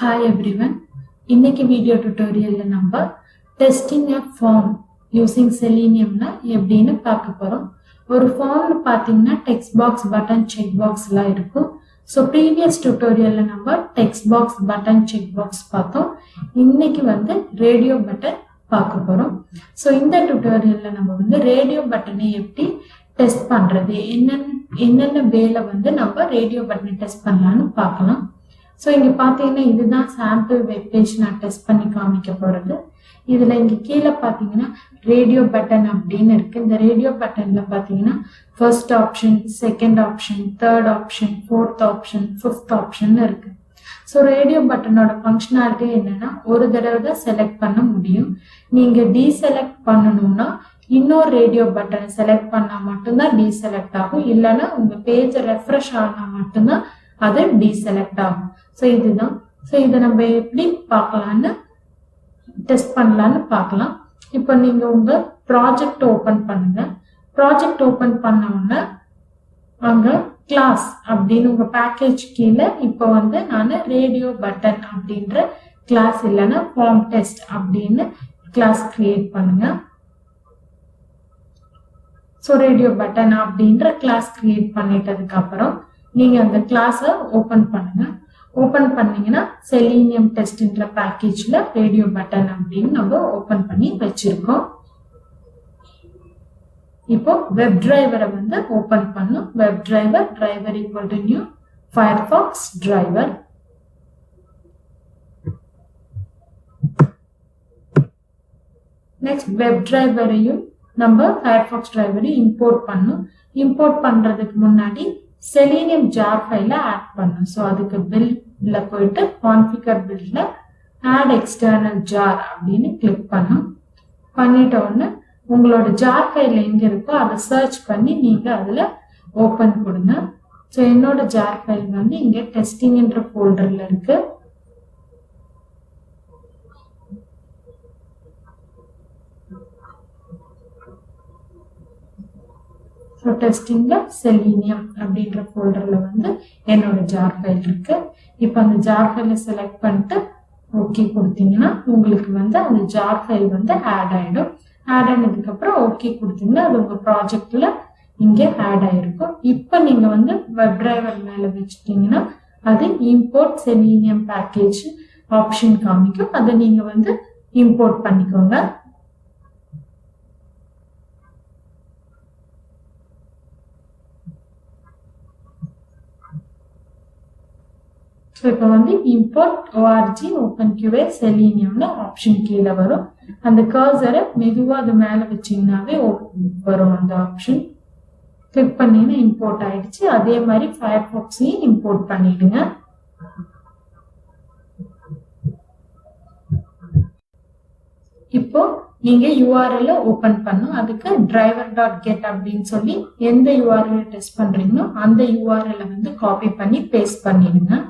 Hi everyone. இன்னைக்கு video டியூட்டோரியல்ல நம்ம testing a form using செலினியம்னா எப்படின்னு பார்க்க போறோம். ஒரு ஃபார்ம்ல பாத்தீங்கன்னா டெக்ஸ்ட் பாக்ஸ், பட்டன், செக் பாக்ஸ்லாம் இருக்கும். ஸோ ப்ரீவியஸ் டியூட்டோரியல்ல நம்ம text box, button, check box பார்த்தோம். இன்னைக்கு ரேடியோ பட்டன் பார்க்க போறோம். ஸோ இந்த டியூட்டோரியல்ல நம்ம ரேடியோ பட்டனை எப்படி டெஸ்ட் பண்றது, என்னென்ன வேலை நம்ம ரேடியோ பட்டனை டெஸ்ட் பண்ணலாம்னு பார்க்கலாம். ஸோ இங்க பாத்தீங்கன்னா இதுதான் சாம்பிள் வெப் பேஜ் நான் டெஸ்ட் பண்ணி காமிக்க போறது. இதுல இங்க கீழே பாத்தீங்கன்னா ரேடியோ பட்டன் அப்படின்னு இருக்கு. இந்த ரேடியோ பட்டன்ல பாத்தீங்கன்னா first option, second option, third option, fourth option, fifth option இருக்கு. ஸோ ரேடியோ பட்டனோட ஃபங்க்ஷனாலிட்டி என்னன்னா ஒரு தடவை தான் செலக்ட் பண்ண முடியும். நீங்க டீசெலக்ட் பண்ணணும்னா இன்னொரு ரேடியோ பட்டனை செலக்ட் பண்ணா மட்டும்தான் டீசெலக்ட் ஆகும். இல்லைன்னா உங்க பேஜை ரெஃப்ரெஷ் ஆனா மட்டும்தான் அது டீசெலக்ட் ஆகும். ஸோ இதுதான். ஸோ இதை நம்ம எப்படி பார்க்கலான்னு டெஸ்ட் பண்ணலான்னு பார்க்கலாம். இப்போ நீங்க உங்க ப்ராஜெக்ட் ஓபன் பண்ணுங்க. ப்ராஜெக்ட் ஓபன் பண்ண உடனே அங்க கிளாஸ் அப்படின்னு உங்க பேக்கேஜ் கீழே இப்போ நான் ரேடியோ பட்டன் அப்படின்ற கிளாஸ் இல்லைன்னா ஃபார்ம் டெஸ்ட் அப்படின்னு கிளாஸ் கிரியேட் பண்ணுங்க. ஸோ ரேடியோ பட்டன் அப்படின்ற கிளாஸ் கிரியேட் பண்ணிட்டதுக்கு அப்புறம் நீங்க அந்த கிளாஸை ஓபன் பண்ணுங்க. ஓபன் பண்ணீங்கன்னா செலினியம் டெஸ்ட்ன்ற பேக்கேஜ்ல ரேடியோ பட்டன் அப்படின்னு நம்ம ஓபன் பண்ணி வச்சிருக்கோம். இப்போ வெப் டிரைவரை ஓபன் பண்ணும். Web driver equal to new Firefox driver. Next web டிரைவரையும் நம்ம ஃபயர்பாக்ஸ் டிரைவரையும் இம்போர்ட் பண்ணும். இம்போர்ட் பண்றதுக்கு முன்னாடி செலினியம் ஜார் ஃபைல ஆட் பண்ணும். ஸோ அதுக்கு பில்ட்ல போயிட்டு கான்ஃபிகர் பில்ட்ல ஆட் எக்ஸ்டர்னல் ஜார் அப்படின்னு கிளிக் பண்ணும். பண்ணிட்ட உடனே உங்களோட ஜார் ஃபைல் எங்க இருக்கோ அதை சர்ச் பண்ணி நீங்க அதுல ஓபன் கொடுங்க. ஸோ என்னோட ஜார் ஃபைல் இங்க டெஸ்டிங்ன்ற ஃபோல்டர்ல இருக்கு. ஸோ டெஸ்டிங்ல செலினியம் அப்படின்ற ஃபோல்டர்ல என்னோட ஜார் ஃபைல் இருக்கு. இப்போ அந்த ஜார் ஃபைலை செலக்ட் பண்ணிட்டு ஓகே கொடுத்தீங்கன்னா உங்களுக்கு அந்த ஜார் ஃபைல் ஆட் ஆயிடும். ஆட் ஆனதுக்கு அப்புறம் ஓகே கொடுத்தீங்கன்னா அது உங்க ப்ராஜெக்ட்ல இங்க ஆட் ஆயிருக்கும். இப்போ நீங்க வெப் டிரைவர் மேல வச்சுட்டீங்கன்னா அது இம்போர்ட் செலினியம் பேக்கேஜ் ஆப்ஷன் காமிக்கும். அதை நீங்க இம்போர்ட் பண்ணிக்கோங்க. ஸோ இப்போ இம்போர்ட் org OpenQA செலினியம்னு ஆப்ஷன் கீழே வரும். அந்த கர்சரை மெதுவா அது மேல வச்சீங்கன்னாவே வரும் அந்த ஆப்ஷன். கிளிக் பண்ணீங்கன்னா இம்போர்ட் ஆயிடுச்சு. அதே மாதிரி ஃபயர்பாக்ஸையும் இம்போர்ட் பண்ணிடுங்க. இப்போ நீங்க URL ஓபன் பண்ணும். அதுக்கு driver.get அப்படின்னு சொல்லி எந்த URL டெஸ்ட் பண்றீங்களோ அந்த URL காப்பி பண்ணி பேஸ்ட் பண்ணிடுங்க.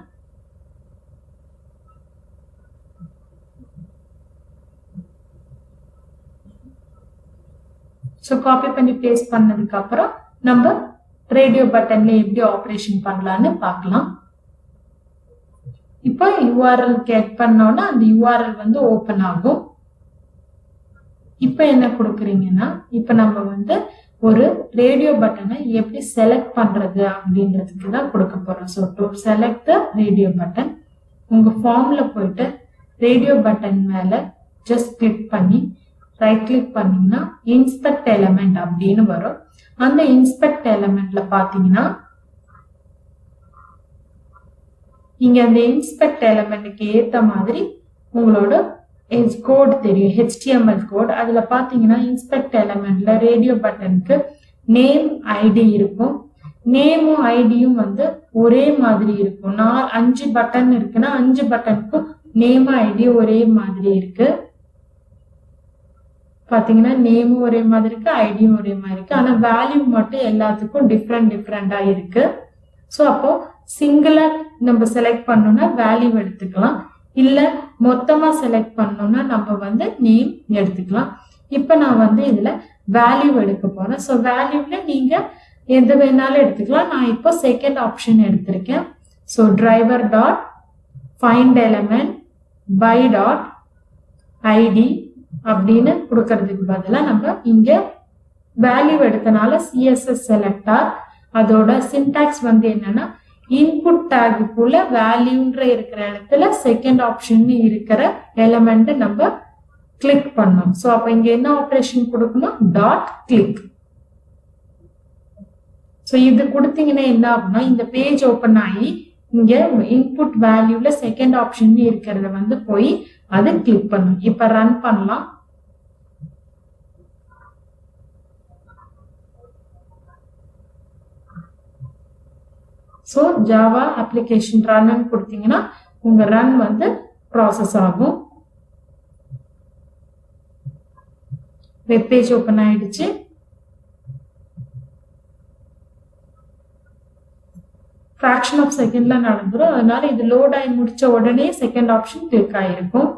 ஸோ காப்பி பண்ணி பேஸ்ட் பண்ணதுக்கு அப்புறம் நம்ம ரேடியோ பட்டன்ல எப்படி ஆப்ரேஷன் பண்ணலான்னு பார்க்கலாம். இப்போ URL கெட் பண்ணோம்னா அந்த URL ஓபன் ஆகும். இப்போ என்ன கொடுக்குறீங்கன்னா இப்போ நம்ம ஒரு ரேடியோ பட்டனை எப்படி செலக்ட் பண்றது அப்படின்றதுக்கு தான் கொடுக்க போறோம். So to select the radio button உங்க ஃபார்ம்ல போயிட்டு ரேடியோ பட்டன் மேல ஜஸ்ட் கிளிக் பண்ணி ரைட் கிளிக் பண்ணீங்கன்னா இன்ஸ்பெக்ட் எலிமெண்ட் அப்படின்னு வரும். அந்த இன்ஸ்பெக்ட் எலிமெண்ட்ல பாத்தீங்கன்னா நீங்க அந்த இன்ஸ்பெக்ட் எலிமெண்ட்டுக்கு ஏத்த மாதிரி உங்களோட கோட் தெரியும், HTML கோட். அதுல பாத்தீங்கன்னா இன்ஸ்பெக்ட் எலிமெண்ட்ல ரேடியோ பட்டனுக்கு நேம் ஐடி இருக்கும். நேமும் ஐடியும் ஒரே மாதிரி இருக்கும். 5 பட்டன் இருக்குன்னா 5 பட்டனுக்கும் நேம் ஐடி ஒரே மாதிரி இருக்கு. பாத்தீங்கன்னா நேமும் ஒரே மாதிரி இருக்கு, ஐடியும் ஒரே மாதிரி இருக்கு. ஆனா வேல்யூ மட்டும் எல்லாத்துக்கும் டிஃப்ரெண்டா இருக்கு. ஸோ அப்போ சிங்கிளா நம்ம செலக்ட் பண்ணோம்னா வேல்யூ எடுத்துக்கலாம். இல்ல மொத்தமா செலக்ட் பண்ணோம்னா நம்ம நேம் எடுத்துக்கலாம். இப்ப நான் இதுல வேல்யூ எடுக்க போறேன். ஸோ வேல்யூல நீங்க எது வேணாலும் எடுத்துக்கலாம். நான் இப்போ செகண்ட் ஆப்ஷன் எடுத்திருக்கேன். So driver dot find element by dot ID அப்படின்னு கொடுக்கறதுக்கு பதிலா நம்ம இங்க வேல்யூ எடுத்தனால சிஎஸ்எஸ் செலக்டார். அதோட சின்டாக்ஸ் வந்து என்னன்னா இன்புட் டேக்குள்ள வேல்யூன்ற இருக்கிற இடத்துல செகண்ட் ஆப்ஷன் இருக்கிற எலமெண்ட் நம்ம கிளிக் பண்ணோம். சோ அப்ப இங்க என்ன ஆபரேஷன் கொடுக்கணும், டாட் கிளிக். சோ இது கொடுத்தீங்கன்னா என்ன ஆகும்னா இந்த பேஜ் ஓபன் ஆகி இங்க இன்புட் வேல்யூல செகண்ட் ஆப்ஷன் இருக்கிறத வந்து போய் அதை கிளிக் பண்ணும். இப்ப ரன் பண்ணலாம். சோ ஜாவா அப்ளிகேஷன் ரன் கொடுத்தீங்கன்னா உங்க ரன் வந்து ப்ராசஸ் ஆகும். வெப் பேஜ் ஓபன் ஆயிடுச்சு. ஃபிராக்ஷன் ஆஃப் செகண்ட்ல நடந்துரும். அதனால இது லோட் ஆகி முடிச்ச உடனே செகண்ட் ஆப்ஷன் கிளிக் ஆயிருக்கும்.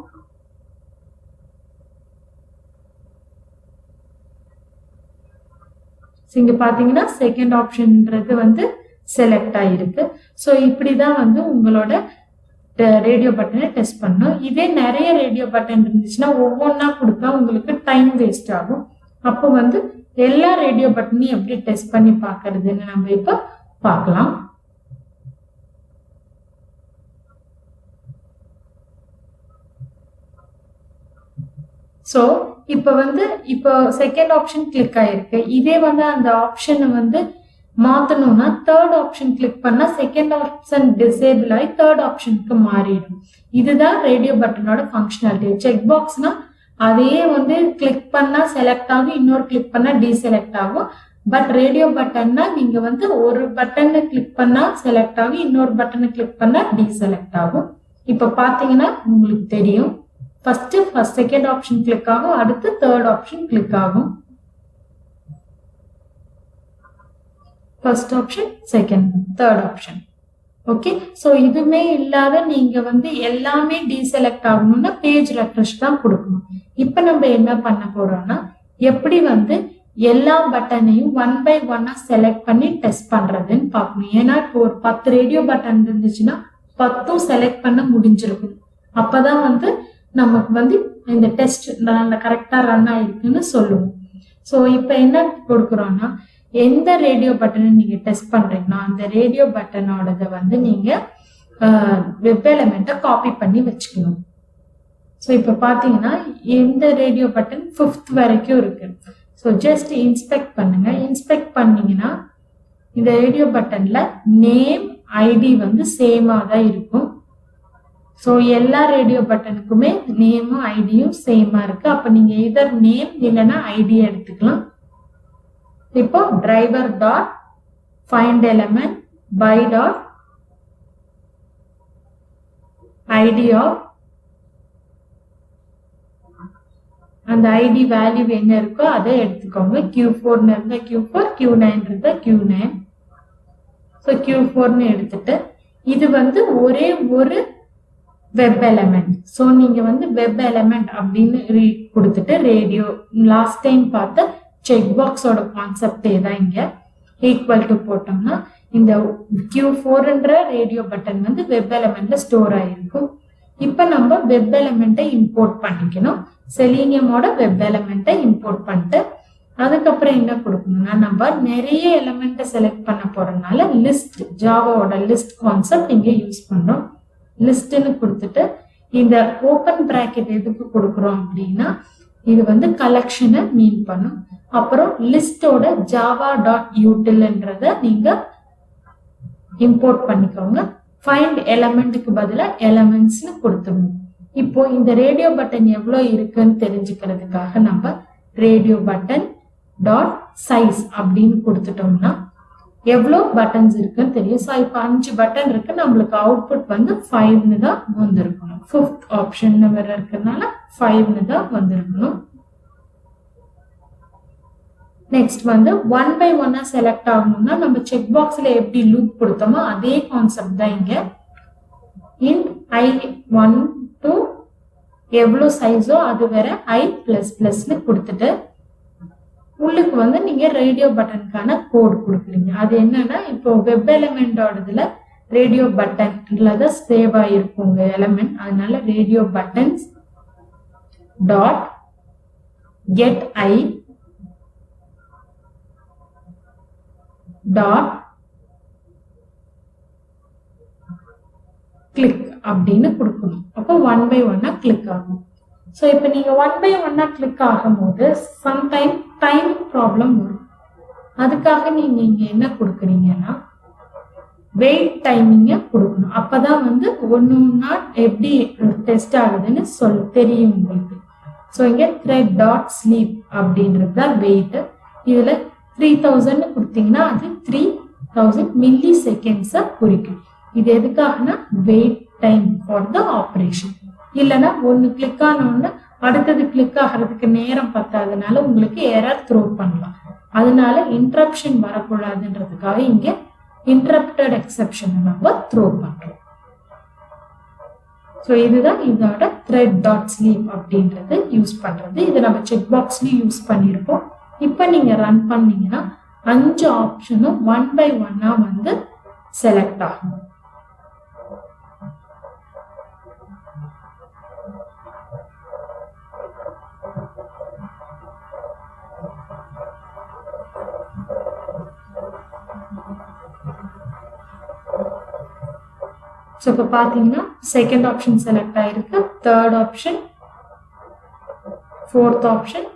இங்க பாத்தீங்கன்னா செகண்ட் ஆப்ஷன்ன்றது வந்து செலக்ட் ஆயிருக்கு. ஸோ இப்படிதான் வந்து உங்களோட ரேடியோ பட்டனை டெஸ்ட் பண்ணும். இதே நிறைய ரேடியோ பட்டன் இருந்துச்சுன்னா ஒவ்வொன்றா கொடுத்தா உங்களுக்கு டைம் வேஸ்ட் ஆகும். அப்போ வந்து எல்லா ரேடியோ பட்டனையும் எப்படி டெஸ்ட் பண்ணி பார்க்கறதுன்னு நம்ம இப்ப பார்க்கலாம். ஸோ இப்போ செகண்ட் ஆப்ஷன் கிளிக் ஆயிருக்கு. இதே வந்து அந்த ஆப்ஷனை வந்து மாத்தணும்னா தேர்ட் ஆப்ஷன் கிளிக் பண்ணா செகண்ட் ஆப்ஷன் டிசேபிள் ஆகி தேர்ட் ஆப்ஷனுக்கு மாறிடும். இதுதான் ரேடியோ பட்டனோட ஃபங்க்ஷனாலிட்டி. செக் பாக்ஸ்னா அதையே வந்து கிளிக் பண்ணா செலக்ட் ஆகும், இன்னொரு கிளிக் பண்ணா டீசெலக்ட் ஆகும். பட் ரேடியோ பட்டன்னா நீங்க வந்து ஒரு பட்டனை கிளிக் பண்ணா செலக்ட் ஆகும், இன்னொரு பட்டனை கிளிக் பண்ணா டீசெலக்ட் ஆகும். இப்ப பாத்தீங்கன்னா உங்களுக்கு தெரியும், ஃபர்ஸ்ட் செகண்ட் ஆப்ஷன் கிளிக் ஆகும், அடுத்து தேர்ட் ஆப்ஷன் கிளிக் ஆகும். First option, second, third option. Okay, so இதுவுமே இல்லாத நீங்க வந்து எல்லாமே டீசெலக்ட் ஆகணும்னா பேஜ் ரெஃப்ரெஷ் தான் கொடுக்கணும். இப்ப நம்ம என்ன பண்ண போறோம்னா எப்படி வந்து எல்லா பட்டனையும் ஒன் பை ஒன்னா செலக்ட் பண்ணி டெஸ்ட் பண்றதுன்னு பார்க்கணும். ஏன்னா இப்போ ஒரு 10 ரேடியோ பட்டன் இருந்துச்சுன்னா 10ம் செலக்ட் பண்ண முடிஞ்சிருக்கும். அப்பதான் வந்து நமக்கு வந்து இந்த டெஸ்ட் கரெக்டா ரன் ஆயிருக்குன்னு சொல்லுவோம். ஸோ இப்ப என்ன கொடுக்குறோம்னா எந்த ரேடியோ பட்டனை நீங்க டெஸ்ட் பண்றீங்கன்னா அந்த ரேடியோ பட்டனோடத வந்து நீங்க வெப் எலிமெண்ட்டை காப்பி பண்ணி வச்சுக்கணும். ஸோ இப்ப பாத்தீங்கன்னா எந்த ரேடியோ பட்டன் 5th வரைக்கும் இருக்கு. ஸோ ஜஸ்ட் இன்ஸ்பெக்ட் பண்ணுங்க. இன்ஸ்பெக்ட் பண்ணீங்கன்னா இந்த ரேடியோ பட்டன்ல நேம் ஐடி வந்து சேமா தான் இருக்கும். ஸோ எல்லா ரேடியோ பட்டனுக்குமே நேமும் ஐடியும் சேமா இருக்கு. அப்ப நீங்க இதர் நேம் இல்லைன்னா ஐடி எடுத்துக்கலாம். இப்போ driver dot find element by dot ID of அந்த ஐடி வேல்யூ என்ன இருக்கோ அதை எடுத்துக்கோங்க. Q4 இருந்தா Q4, Q9 இருந்தா Q9. ஸோ Q4 எடுத்துட்டு இது வந்து ஒரே ஒரு வெப் எலிமெண்ட். ஸோ நீங்க வந்து வெப் எலிமெண்ட் அப்படின்னு கொடுத்துட்டு ரேடியோ லாஸ்ட் டைம் பார்த்த செக் பாக்ஸோட கான்செப்டே தான் இங்க ஈக்குவல் டு போட்டோம்னா இந்த Q4ன்ற ரேடியோ பட்டன் வந்து வெப் எலிமெண்ட்ல ஸ்டோர் ஆயிருக்கும். இப்ப நம்ம வெப் எலிமெண்ட்டை இம்போர்ட் பண்ணிக்கணும். செலீனியமோட வெப் எலிமெண்ட்டை இம்போர்ட் பண்ணிட்டு அதுக்கப்புறம் என்ன கொடுக்கணும்னா நம்ம நிறைய எலிமெண்ட்டை செலக்ட் பண்ண போறதுனால லிஸ்ட், ஜாவாவோட லிஸ்ட் கான்செப்ட் இங்க யூஸ் பண்றோம். லிஸ்ட்னு கொடுத்துட்டு இந்த ஓப்பன் பிராக்கெட் எதுக்கு கொடுக்குறோம் அப்படின்னா இது வந்து கலெக்ஷனை மீன் பண்ணும். அப்புறம் லிஸ்டோட ஜாவா டாட் யூட்டில்ன்றத நீங்க இம்போர்ட் பண்ணிக்கோங்க. ஃபைண்ட் எலிமெண்ட்டுக்கு பதிலா எலிமெண்ட்ஸ்னு கொடுத்துடணும். இப்போ இந்த ரேடியோ பட்டன் எவ்வளவு இருக்குன்னு தெரிஞ்சுக்கிறதுக்காக நம்ம ரேடியோ பட்டன் டாட் சைஸ் அப்படின்னு கொடுத்துட்டோம்னா எவ்வளவு பட்டன்ஸ் இருக்குன்னு தெரியும். ஸோ இப்போ 5 பட்டன் இருக்கு, நம்மளுக்கு அவுட்புட் வந்து 5ன்னு தான் வந்திருக்கணும். 5th ஆப்ஷன் வேற இருக்கிறதுனால 5ன்னு தான் வந்திருக்கணும். நெக்ஸ்ட் வந்து 1 by 1 செலக்ட் ஆகணும்னா நம்ம செக் பாக்ஸ்ல எப்படி லூப் கொடுத்தோமோ அதே கான்செப்ட் தான் இங்க. இன் I1 to எவ்வளவு சைஸோ அது வேற I++ன்னு கொடுத்துட்டு உள்ளுக்கு வந்து நீங்க ரேடியோ பட்டனுக்கான கோட் கொடுக்குறீங்க. அது என்னன்னா இப்போ வெப் எலிமெண்டோடதுல ரேடியோ பட்டன்ல தான் சேவ் ஆயிருக்கும் உங்க எலமெண்ட். அதனால radio buttons dot get I dot click அப்படின்னு கொடுக்கணும். அப்போ 1 by 1 கிளிக் ஆகும். ஸோ இப்போ நீங்க 1 by 1 கிளிக் ஆகும்போது சம்டைம் டைம் ப்ராப்ளம் வரும். அதுக்காக நீங்க இங்க என்ன கொடுக்குறீங்கன்னா வெயிட் டைமிங்க கொடுக்கணும். அப்பதான் வந்து ஒன்னொன்னா எப்படி டெஸ்ட் ஆகுதுன்னு தெரியும் உங்களுக்கு. ஸோ இங்க த்ரெட் டாட் ஸ்லீப் அப்படின்றது தான் வெயிட். இதுல 3000 கொடுத்தீங்கன்னா அது 3000 மில்லி செகண்ட்ஸை குறிக்கும். இது எதுக்காகனா wait time for the operation. இல்லைன்னா ஒன்னு கிளிக் ஆனோன்னு அடுத்தது கிளிக் ஆகிறதுக்கு நேரம் பத்தாதனால உங்களுக்கு எரர் த்ரோ பண்ணலாம். அதனால இன்டரப்ஷன் வரக்கூடாதுன்றதுக்காக இங்க இன்டரப்டட் எக்ஸெப்ஷன் நம்ம த்ரோ பண்றோம். ஸோ இதுதான் இதோட த்ரெட் டாட் ஸ்லீப் அப்படின்றது யூஸ் பண்றது. இது நம்ம செக் பாக்ஸ்லயும் யூஸ் பண்ணிருப்போம். இப்ப நீங்க ரன் பண்ணீங்கன்னா 5 ஆப்ஷனும் 1 by 1 வந்து செலக்ட் ஆகும். ஸோ இப்போ பார்த்தீங்கன்னா செகண்ட் ஆப்ஷன் செலக்ட் ஆயிருக்கு, third option, fourth option,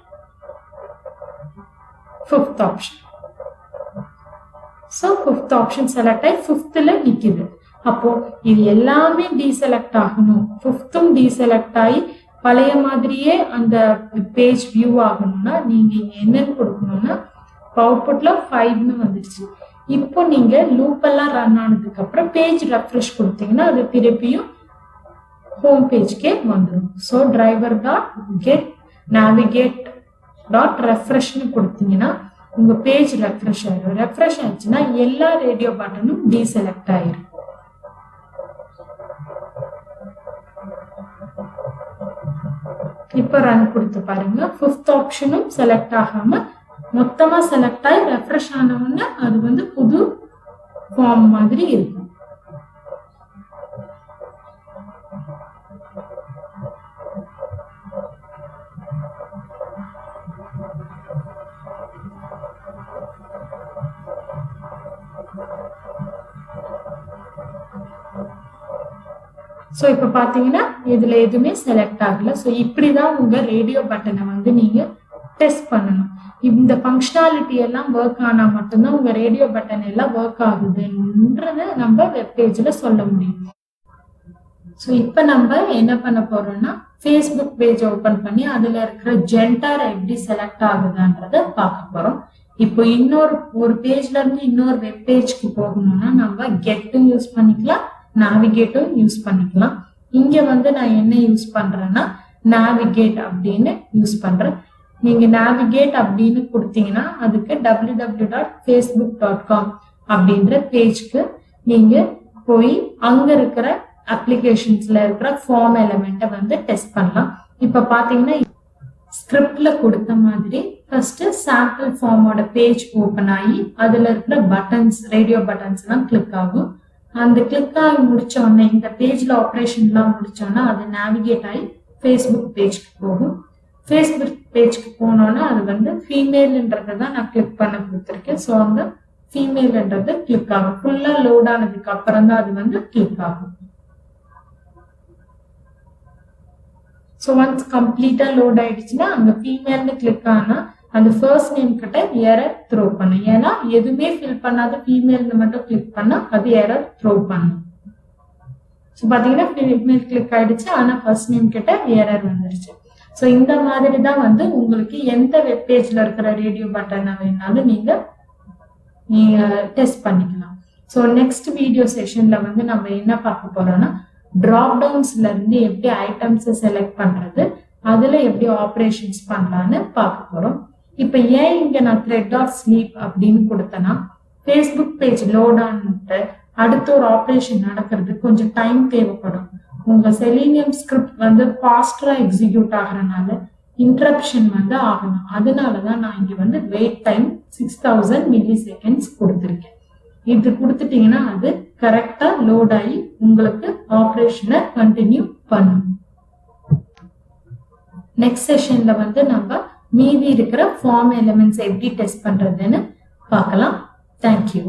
fifth option. So fifth option select ஆகி ஃபிஃப்த்தில் நிற்கிது. அப்போ இது எல்லாமே டீசெலக்ட் ஆகணும். ஃபிஃப்த்தும் டீசெலக்ட் ஆகி பழைய மாதிரியே அந்த பேஜ் வியூ ஆகணும்னா நீங்க இங்க என்னன்னு கொடுக்கணும்னா அவுட்புட்ல 5ன்னு வந்துருச்சு. இப்போ நீங்க லூப் எல்லாம் ரன் ஆனதுக்கு அப்புறம் பேஜ் ரெஃப்ரெஷ் கொடுத்தீங்கன்னா அது திருப்பியும் ஹோம் பேஜ்க்கே வந்துடும். So driver dot get navigate dot ரெஃப்ரெஷ்னு கொடுத்தீங்கன்னா உங்க பேஜ் ரெஃப்ரெஷ் ஆயிடும். ரெஃப்ரெஷ் ஆயிடுச்சுன்னா எல்லா ரேடியோ பட்டனும் டீசெலக்ட் ஆயிரும். இப்ப ரன் கொடுத்து பாருங்க, 5th ஆப்ஷனும் செலக்ட் ஆகாம மொத்தமா செலக்ட் ஆகி ரெஃப்ரெஷ் ஆனவுடனே அது வந்து புது ஃபார்ம் மாதிரி இருக்கும். ஸோ இப்போ பார்த்தீங்கன்னா இதுல எதுவுமே செலக்ட் ஆகல. ஸோ இப்படிதான் உங்க ரேடியோ பட்டனை வந்து நீங்க டெஸ்ட் பண்ணணும். இந்த ஃபங்க்ஷனாலிட்டி எல்லாம் ஒர்க் ஆனா மட்டும்தான் உங்க ரேடியோ பட்டன் எல்லாம் ஒர்க் ஆகுதுன்றத நம்ம வெப்பேஜ்ல சொல்ல முடியும். ஸோ இப்போ நம்ம என்ன பண்ண போறோம்னா ஃபேஸ்புக் பேஜ் ஓபன் பண்ணி அதுல இருக்கிற ஜென்டர் எப்படி செலக்ட் ஆகுதுன்றத பார்க்க போறோம். இப்போ ஒரு பேஜ்ல இருந்து இன்னொரு வெப் பேஜ்க்கு போகணும்னா நம்ம கெட்டும் யூஸ் பண்ணிக்கலாம், நேவிகேட்டும் யூஸ் பண்ணிக்கலாம். இங்க வந்து நான் என்ன யூஸ் பண்றேன்னா நேவிகேட் அப்படின்னு யூஸ் பண்றேன். நீங்க நேவிகேட் அப்படின்னு கொடுத்தீங்கன்னா அதுக்கு www.facebook.com அப்படின்ற பேஜ்க்கு நீங்க போய் அங்க இருக்கிற அப்ளிகேஷன்ஸ்ல இருக்கிற ஃபார்ம் எலிமெண்ட்டை வந்து டெஸ்ட் பண்ணலாம். இப்ப பாத்தீங்கன்னா ஸ்கிரிப்ட்ல கொடுத்த மாதிரி ஃபர்ஸ்ட் சாம்பிள் ஃபார்மோட பேஜ் ஓபன் ஆகி அதுல இருக்கிற பட்டன்ஸ், ரேடியோ பட்டன்ஸ் எல்லாம் கிளிக் ஆகும். அந்த கிளிக் ஆகி முடிச்ச உடனே இந்த பேஜ்ல ஆப்ரேஷன் எல்லாம் முடிச்சோன்னா அது நேவிகேட் ஆகி ஃபேஸ்புக் பேஜ்க்கு போகும். ஃபேஸ்புக் பேஜ்க்கு போனோன்னா அது வந்து ஃபீமேல்ன்றதை தான் நான் கிளிக் பண்ண கொடுத்துருக்கேன். ஸோ அந்த ஃபீமேல்ன்றது கிளிக் ஆகும். ஃபுல்லா லோட் ஆனதுக்கு அப்புறம் தான் அது வந்து கிளிக் ஆகும். ஸோ ஒன்ஸ் கம்ப்ளீட்டா லோட் ஆயிடுச்சுன்னா அங்க ஃபீமேல்னு கிளிக் ஆனா அந்த ஃபர்ஸ்ட் நேம் கிட்ட எரர் த்ரோ பண்ணும். ஏன்னா எதுவுமே ஃபில் பண்ணாத ஃபீமேல்னு மட்டும் கிளிக் பண்ணா அது எரர் த்ரோ பண்ணும். ஸோ பாத்தீங்கன்னா ஃபீமேல் கிளிக் ஆயிடுச்சு, ஆனா ஃபர்ஸ்ட் நேம் கிட்ட எரர் வந்துருச்சு. ஸோ இந்த மாதிரி தான் வந்து உங்களுக்கு எந்த வெப் பேஜ்ல இருக்கிற ரேடியோ பட்டனை வேணாலும் நீங்க டெஸ்ட் பண்ணிக்கலாம். ஸோ நெக்ஸ்ட் வீடியோ செஷன்ல வந்து நம்ம என்ன பார்க்க போறோம்னா டிராப் டவுன்ஸ்ல இருந்து எப்படி ஐட்டம்ஸ் செலக்ட் பண்றது, அதுல எப்படி ஆப்ரேஷன்ஸ் பண்ணலான்னு பார்க்க போறோம். இப்ப ஏன் இங்க நான் thread.sleep அப்படின்னு கொடுத்தேன்னா ஃபேஸ்புக் பேஜ் லோட் ஆனிட்டு அடுத்த ஒரு ஆப்ரேஷன் நடக்கிறதுக்கு கொஞ்சம் டைம் தேவைப்படும். உங்க செலீனியம் ஸ்கிரிப்ட் வந்து ஃபாஸ்டரா எக்ஸிக்யூட் ஆகிறனால இன்டரப்ஷன் வந்து ஆகணும். அதனாலதான் நான் இங்க வந்து வெயிட் டைம் 6000 மில்லி செகண்ட்ஸ் கொடுத்துருக்கேன். இது கொடுத்துட்டீங்கன்னா அது கரெக்டா லோட் ஆகி உங்களுக்கு ஆப்ரேஷனை கண்டினியூ பண்ணும். நெக்ஸ்ட் செஷன்ல வந்து நம்ம மீதி இருக்கிற ஃபார்ம் எலிமெண்ட்ஸ் எப்படி டெஸ்ட் பண்றதுன்னு பார்க்கலாம். தேங்க்யூ.